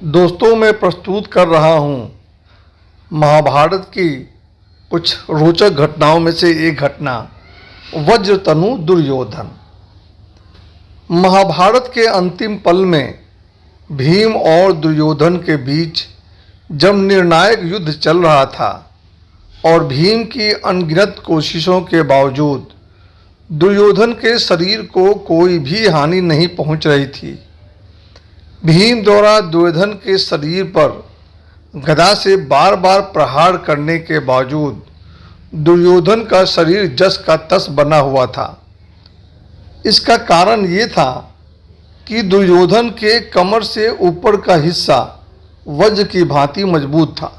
दोस्तों, मैं प्रस्तुत कर रहा हूँ महाभारत की कुछ रोचक घटनाओं में से एक घटना वज्रतनु दुर्योधन। महाभारत के अंतिम पल में भीम और दुर्योधन के बीच जब निर्णायक युद्ध चल रहा था और भीम की अनगिनत कोशिशों के बावजूद दुर्योधन के शरीर को कोई भी हानि नहीं पहुंच रही थी। भीम द्वारा दुर्योधन के शरीर पर गदा से बार बार प्रहार करने के बावजूद दुर्योधन का शरीर जस का तस बना हुआ था। इसका कारण ये था कि दुर्योधन के कमर से ऊपर का हिस्सा वज्र की भांति मजबूत था।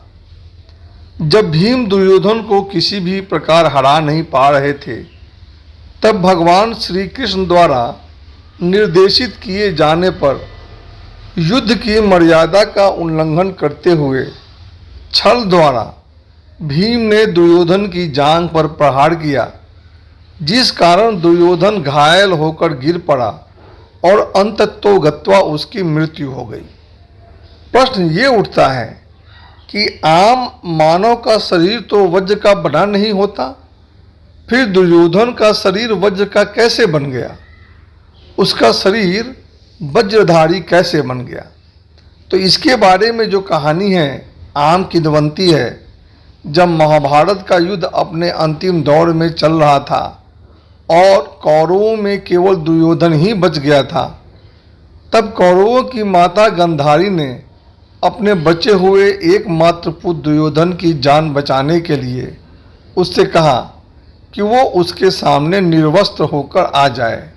जब भीम दुर्योधन को किसी भी प्रकार हरा नहीं पा रहे थे, तब भगवान श्री कृष्ण द्वारा निर्देशित किए जाने पर युद्ध की मर्यादा का उल्लंघन करते हुए छल द्वारा भीम ने दुर्योधन की जांघ पर प्रहार किया, जिस कारण दुर्योधन घायल होकर गिर पड़ा और अंततोगत्वा उसकी मृत्यु हो गई। प्रश्न ये उठता है कि आम मानव का शरीर तो वज्र का बना नहीं होता, फिर दुर्योधन का शरीर वज्र का कैसे बन गया? उसका शरीर वज्रधारी कैसे बन गया? तो इसके बारे में जो कहानी है आम किंवदंती है। जब महाभारत का युद्ध अपने अंतिम दौर में चल रहा था और कौरवों में केवल दुर्योधन ही बच गया था, तब कौरवों की माता गांधारी ने अपने बचे हुए एकमात्र पुत्र दुर्योधन की जान बचाने के लिए उससे कहा कि वो उसके सामने निर्वस्त्र होकर आ जाए।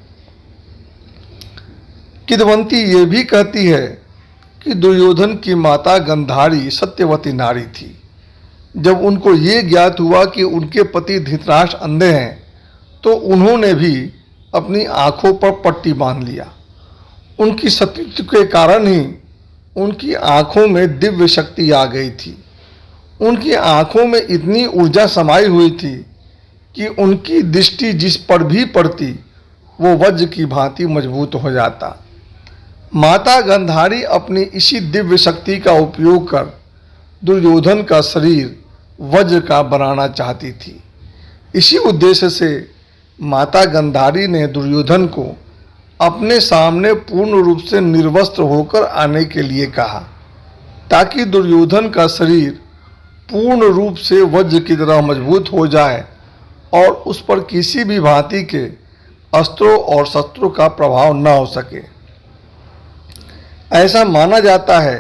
किंवदंती ये भी कहती है कि दुर्योधन की माता गांधारी सत्यवती नारी थी। जब उनको ये ज्ञात हुआ कि उनके पति धृतराष्ट्र अंधे हैं, तो उन्होंने भी अपनी आंखों पर पट्टी बांध लिया। उनकी सतीत्व के कारण ही उनकी आंखों में दिव्य शक्ति आ गई थी। उनकी आंखों में इतनी ऊर्जा समाई हुई थी कि उनकी दृष्टि जिस पर भी पड़ती वो वज्र की भांति मजबूत हो जाता। माता गांधारी अपनी इसी दिव्य शक्ति का उपयोग कर दुर्योधन का शरीर वज्र का बनाना चाहती थी। इसी उद्देश्य से माता गांधारी ने दुर्योधन को अपने सामने पूर्ण रूप से निर्वस्त्र होकर आने के लिए कहा, ताकि दुर्योधन का शरीर पूर्ण रूप से वज्र की तरह मजबूत हो जाए और उस पर किसी भी भांति के अस्त्रों और शस्त्रों का प्रभाव न हो सके। ऐसा माना जाता है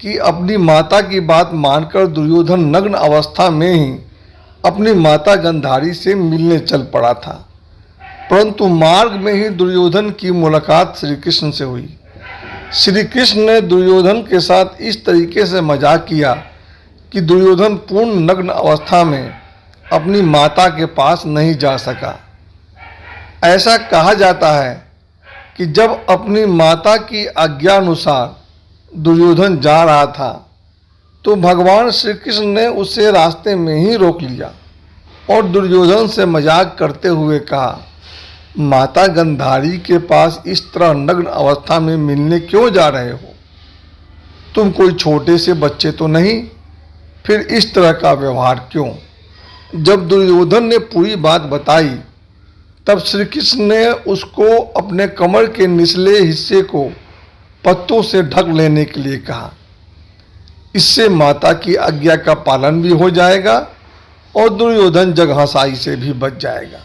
कि अपनी माता की बात मानकर दुर्योधन नग्न अवस्था में ही अपनी माता गांधारी से मिलने चल पड़ा था, परंतु मार्ग में ही दुर्योधन की मुलाकात श्री कृष्ण से हुई। श्री कृष्ण ने दुर्योधन के साथ इस तरीके से मजाक किया कि दुर्योधन पूर्ण नग्न अवस्था में अपनी माता के पास नहीं जा सका। ऐसा कहा जाता है कि जब अपनी माता की आज्ञानुसार दुर्योधन जा रहा था, तो भगवान श्री कृष्ण ने उसे रास्ते में ही रोक लिया और दुर्योधन से मजाक करते हुए कहा, माता गांधारी के पास इस तरह नग्न अवस्था में मिलने क्यों जा रहे हो? तुम कोई छोटे से बच्चे तो नहीं, फिर इस तरह का व्यवहार क्यों? जब दुर्योधन ने पूरी बात बताई, तब श्री कृष्ण ने उसको अपने कमर के निचले हिस्से को पत्तों से ढक लेने के लिए कहा। इससे माता की आज्ञा का पालन भी हो जाएगा और दुर्योधन जगहंसाई से भी बच जाएगा।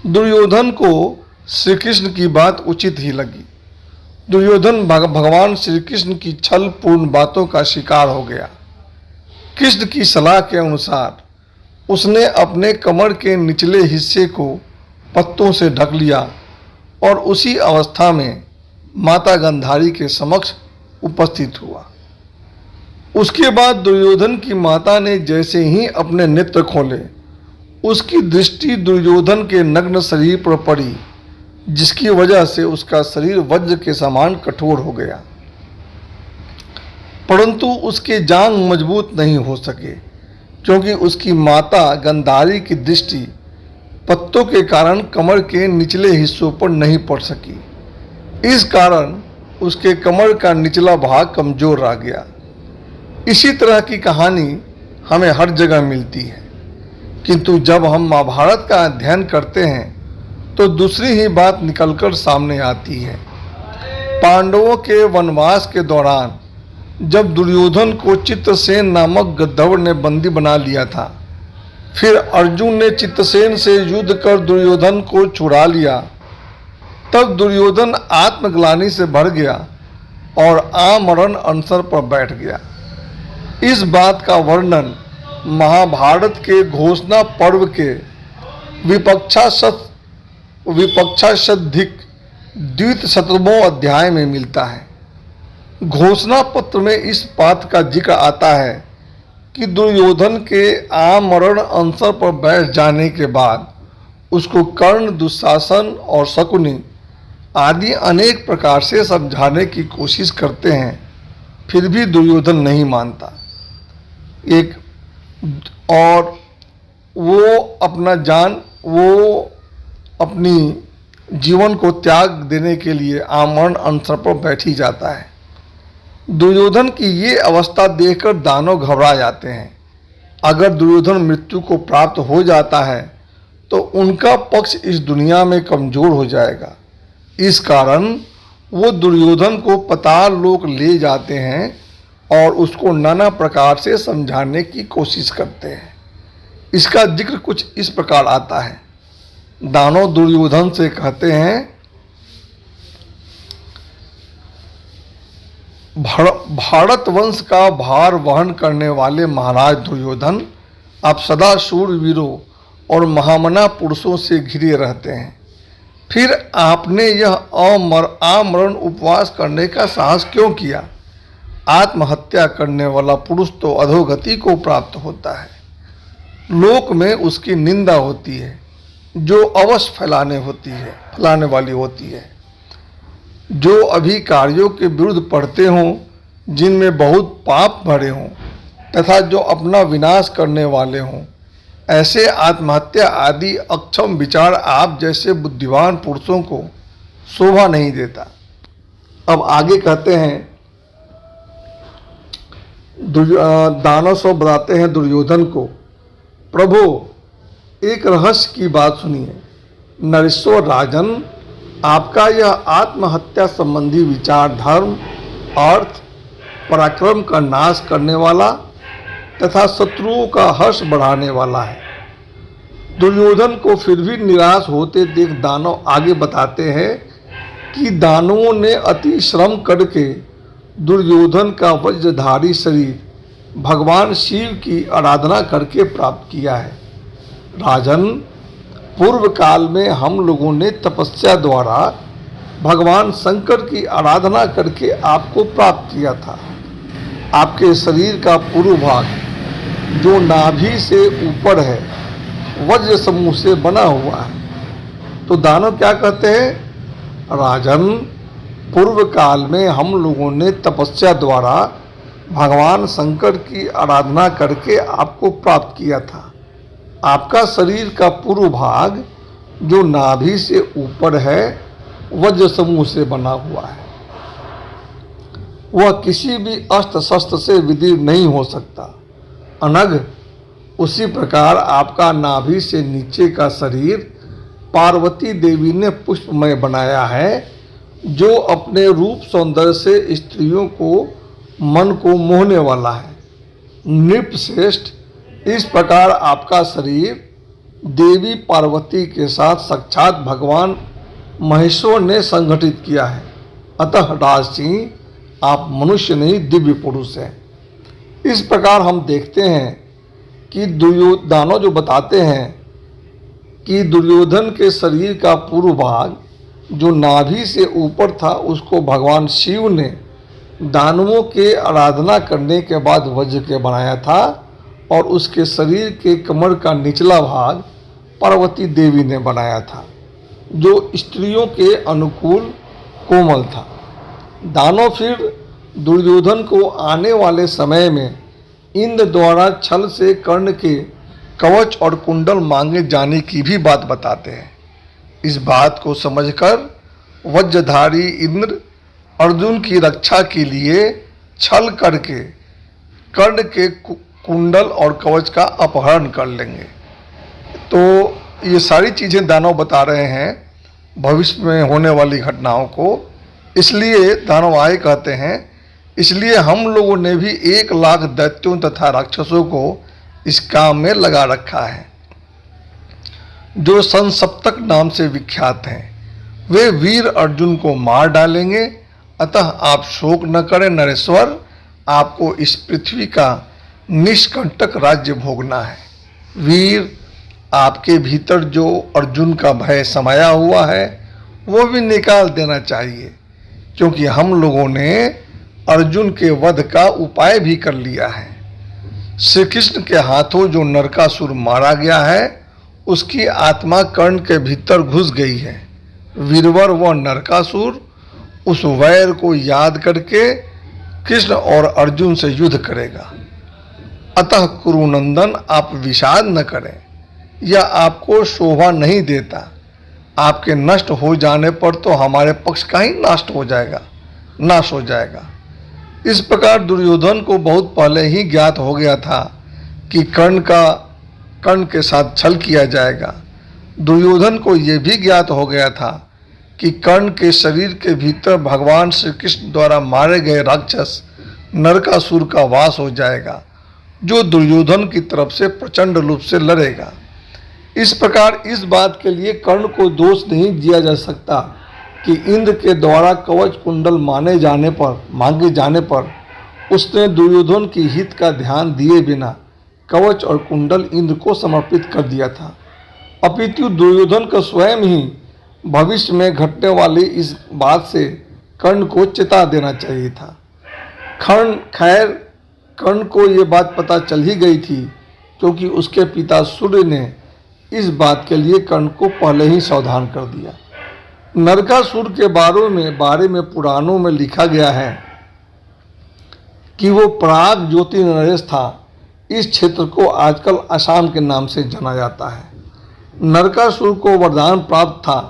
दुर्योधन को श्री कृष्ण की बात उचित ही लगी। दुर्योधन भगवान श्री कृष्ण की छल पूर्ण बातों का शिकार हो गया। कृष्ण की सलाह के अनुसार उसने अपने कमर के निचले हिस्से को पत्तों से ढक लिया और उसी अवस्था में माता गांधारी के समक्ष उपस्थित हुआ। उसके बाद दुर्योधन की माता ने जैसे ही अपने नेत्र खोले, उसकी दृष्टि दुर्योधन के नग्न शरीर पर पड़ी, जिसकी वजह से उसका शरीर वज्र के समान कठोर हो गया। परंतु उसके जांघ मजबूत नहीं हो सके, क्योंकि उसकी माता गांधारी की दृष्टि पत्तों के कारण कमर के निचले हिस्सों पर नहीं पड़ सकी। इस कारण उसके कमर का निचला भाग कमजोर रह गया। इसी तरह की कहानी हमें हर जगह मिलती है, किंतु जब हम महाभारत का अध्ययन करते हैं तो दूसरी ही बात निकलकर सामने आती है। पांडवों के वनवास के दौरान जब दुर्योधन को चित्रसेन नामक गंधर्व ने बंदी बना लिया था, फिर अर्जुन ने चित्रसेन से युद्ध कर दुर्योधन को छुड़ा लिया, तब दुर्योधन आत्मग्लानि से भर गया और आमरण अनशन पर बैठ गया। इस बात का वर्णन महाभारत के घोषणा पर्व के विपक्षाशधिक द्विशतमों अध्याय में मिलता है। घोषणा पत्र में इस बात का जिक्र आता है कि दुर्योधन के आमरण अनशन पर बैठ जाने के बाद उसको कर्ण, दुशासन और शकुनी आदि अनेक प्रकार से समझाने की कोशिश करते हैं, फिर भी दुर्योधन नहीं मानता। और वो अपनी जीवन को त्याग देने के लिए आमरण अनशन पर बैठ ही जाता है। दुर्योधन की ये अवस्था देखकर दानव घबरा जाते हैं। अगर दुर्योधन मृत्यु को प्राप्त हो जाता है तो उनका पक्ष इस दुनिया में कमजोर हो जाएगा। इस कारण वो दुर्योधन को पाताल लोक ले जाते हैं और उसको नाना प्रकार से समझाने की कोशिश करते हैं। इसका जिक्र कुछ इस प्रकार आता है। दानव दुर्योधन से कहते हैं, भारत वंश का भार वहन करने वाले महाराज दुर्योधन, आप सदा शूरवीरों और महामना पुरुषों से घिरे रहते हैं, फिर आपने यह आमरण उपवास करने का साहस क्यों किया? आत्महत्या करने वाला पुरुष तो अधोगति को प्राप्त होता है, लोक में उसकी निंदा होती है, जो अवश्य फैलाने वाली होती है। जो अभी कार्यों के विरुद्ध पढ़ते हों, जिनमें बहुत पाप भरे हों तथा जो अपना विनाश करने वाले हों, ऐसे आत्महत्या आदि अक्षम विचार आप जैसे बुद्धिमान पुरुषों को शोभा नहीं देता। अब आगे कहते हैं, दानव सब बताते हैं दुर्योधन को, प्रभु एक रहस्य की बात सुनिए। नरेश्वर राजन, आपका यह आत्महत्या संबंधी विचार धर्म, अर्थ, पराक्रम का नाश करने वाला तथा शत्रुओं का हर्ष बढ़ाने वाला है। दुर्योधन को फिर भी निराश होते देख दानव आगे बताते हैं कि दानवों ने अति श्रम करके दुर्योधन का वज्रधारी शरीर भगवान शिव की आराधना करके प्राप्त किया है। राजन, पूर्व काल में हम लोगों ने तपस्या द्वारा भगवान शंकर की आराधना करके आपको प्राप्त किया था। आपके शरीर का पूर्व भाग जो नाभि से ऊपर है वज्र समूह से बना हुआ है। तो दानव क्या कहते हैं? राजन, पूर्व काल में हम लोगों ने तपस्या द्वारा भगवान शंकर की आराधना करके आपको प्राप्त किया था। आपका शरीर का पूर्व भाग जो नाभि से ऊपर है वज्र समूह से बना हुआ है, वह किसी भी अस्त्र शस्त्र से विदीर्ण नहीं हो सकता। अनघ, उसी प्रकार आपका नाभि से नीचे का शरीर पार्वती देवी ने पुष्पमय बनाया है, जो अपने रूप सौंदर्य से स्त्रियों को मन को मोहने वाला है। नृपश्रेष्ठ, इस प्रकार आपका शरीर देवी पार्वती के साथ साक्षात भगवान महेश्वर ने संगठित किया है। अतः राजसिंह, आप मनुष्य नहीं दिव्य पुरुष हैं। इस प्रकार हम देखते हैं कि दानव जो बताते हैं कि दुर्योधन के शरीर का पूर्व भाग जो नाभि से ऊपर था उसको भगवान शिव ने दानवों के आराधना करने के बाद वज्र के बनाया था, और उसके शरीर के कमर का निचला भाग पार्वती देवी ने बनाया था, जो स्त्रियों के अनुकूल कोमल था। दानव फिर दुर्योधन को आने वाले समय में इंद्र द्वारा छल से कर्ण के कवच और कुंडल मांगे जाने की भी बात बताते हैं। इस बात को समझकर वज्रधारी इंद्र अर्जुन की रक्षा के लिए छल करके कर्ण के कुंडल और कवच का अपहरण कर लेंगे। तो ये सारी चीज़ें दानव बता रहे हैं भविष्य में होने वाली घटनाओं को। इसलिए दानव आए कहते हैं, इसलिए हम लोगों ने भी 1,00,000 दैत्यों तथा राक्षसों को इस काम में लगा रखा है, जो संसप्तक नाम से विख्यात हैं। वे वीर अर्जुन को मार डालेंगे। अतः आप शोक न करें नरेश्वर, आपको इस पृथ्वी का निष्कंटक राज्य भोगना है। वीर, आपके भीतर जो अर्जुन का भय समाया हुआ है वो भी निकाल देना चाहिए, क्योंकि हम लोगों ने अर्जुन के वध का उपाय भी कर लिया है। श्री कृष्ण के हाथों जो नरकासुर मारा गया है उसकी आत्मा कर्ण के भीतर घुस गई है। वीरवर व नरकासुर उस वैर को याद करके कृष्ण और अर्जुन से युद्ध करेगा। अतः कुरुनंदन, आप विषाद न करें, यह आपको शोभा नहीं देता। आपके नष्ट हो जाने पर तो हमारे पक्ष का ही नाश हो जाएगा। इस प्रकार दुर्योधन को बहुत पहले ही ज्ञात हो गया था कि कर्ण के साथ छल किया जाएगा। दुर्योधन को यह भी ज्ञात हो गया था कि कर्ण के शरीर के भीतर भगवान श्री कृष्ण द्वारा मारे गए राक्षस नरकासुर का वास हो जाएगा, जो दुर्योधन की तरफ से प्रचंड रूप से लड़ेगा। इस प्रकार इस बात के लिए कर्ण को दोष नहीं दिया जा सकता कि इंद्र के द्वारा कवच कुंडल मांगे जाने पर उसने दुर्योधन की हित का ध्यान दिए बिना कवच और कुंडल इंद्र को समर्पित कर दिया था। अपितु दुर्योधन का स्वयं ही भविष्य में घटने वाली इस बात से कर्ण को चेता देना चाहिए था। खैर कर्ण को ये बात पता चल ही गई थी, क्योंकि उसके पिता सूर्य ने इस बात के लिए कर्ण को पहले ही सावधान कर दिया। नरकासुर के बारे में पुराणों में लिखा गया है कि वो प्राग ज्योति नरेश था। इस क्षेत्र को आजकल असम के नाम से जाना जाता है। नरकासुर को वरदान प्राप्त था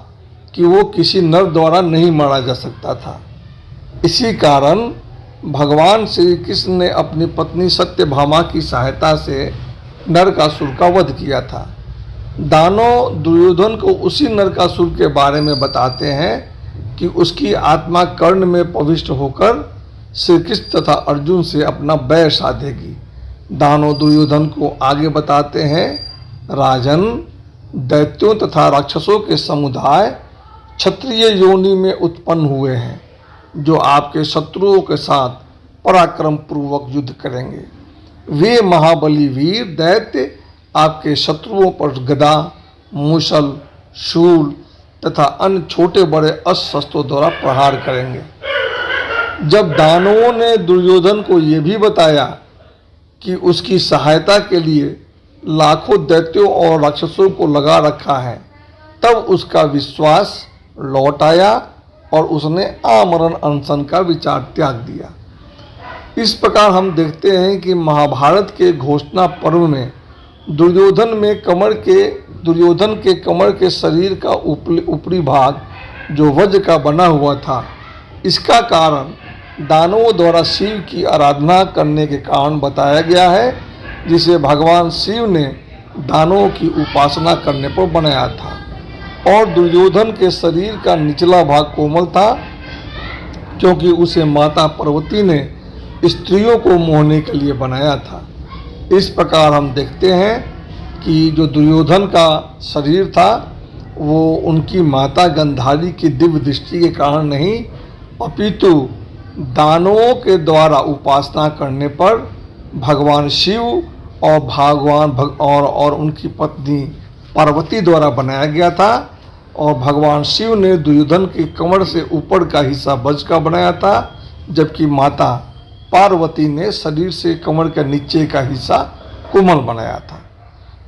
कि वो किसी नर द्वारा नहीं मारा जा सकता था। इसी कारण भगवान श्री कृष्ण ने अपनी पत्नी सत्यभामा की सहायता से नरकासुर का वध किया था। दानव दुर्योधन को उसी नरकासुर के बारे में बताते हैं कि उसकी आत्मा कर्ण में प्रविष्ट होकर श्री कृष्ण तथा अर्जुन से अपना बैर साधेगी। दानव दुर्योधन को आगे बताते हैं, राजन, दैत्यों तथा राक्षसों के समुदाय क्षत्रिय योनि में उत्पन्न हुए हैं, जो आपके शत्रुओं के साथ पराक्रम पूर्वक युद्ध करेंगे। वे महाबली वीर दैत्य आपके शत्रुओं पर गदा, मूसल, शूल तथा अन्य छोटे बड़े अस्त्र शस्त्रों द्वारा प्रहार करेंगे। जब दानवों ने दुर्योधन को यह भी बताया कि उसकी सहायता के लिए लाखों दैत्यों और राक्षसों को लगा रखा है, तब उसका विश्वास लौट आया और उसने आमरण अनशन का विचार त्याग दिया। इस प्रकार हम देखते हैं कि महाभारत के घोषणा पर्व में दुर्योधन के कमर के शरीर का ऊपरी भाग जो वज्र का बना हुआ था, इसका कारण दानवों द्वारा शिव की आराधना करने के कारण बताया गया है, जिसे भगवान शिव ने दानवों की उपासना करने पर बनाया था। और दुर्योधन के शरीर का निचला भाग कोमल था, क्योंकि उसे माता पार्वती ने स्त्रियों को मोहने के लिए बनाया था। इस प्रकार हम देखते हैं कि जो दुर्योधन का शरीर था वो उनकी माता गंधारी की दिव्य दृष्टि के कारण नहीं, अपितु दानवों के द्वारा उपासना करने पर भगवान शिव और उनकी पत्नी पार्वती द्वारा बनाया गया था। और भगवान शिव ने दुर्योधन की कमर से ऊपर का हिस्सा वज्र का बनाया था, जबकि माता पार्वती ने शरीर से कमर के नीचे का हिस्सा कोमल बनाया था।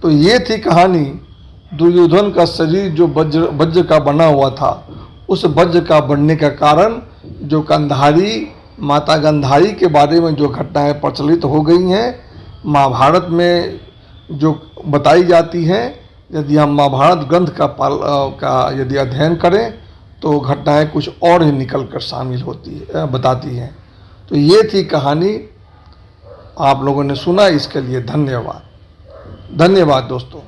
तो ये थी कहानी दुर्योधन का शरीर जो वज्र का बना हुआ था। उस वज्र का बनने का कारण जो माता गंधारी के बारे में जो घटनाएं प्रचलित हो गई हैं, महाभारत में जो बताई जाती हैं, यदि हम महाभारत ग्रंथ का यदि अध्ययन करें तो घटनाएं कुछ और ही निकल कर शामिल होती है, बताती हैं। तो ये थी कहानी, आप लोगों ने सुना, इसके लिए धन्यवाद। धन्यवाद दोस्तों।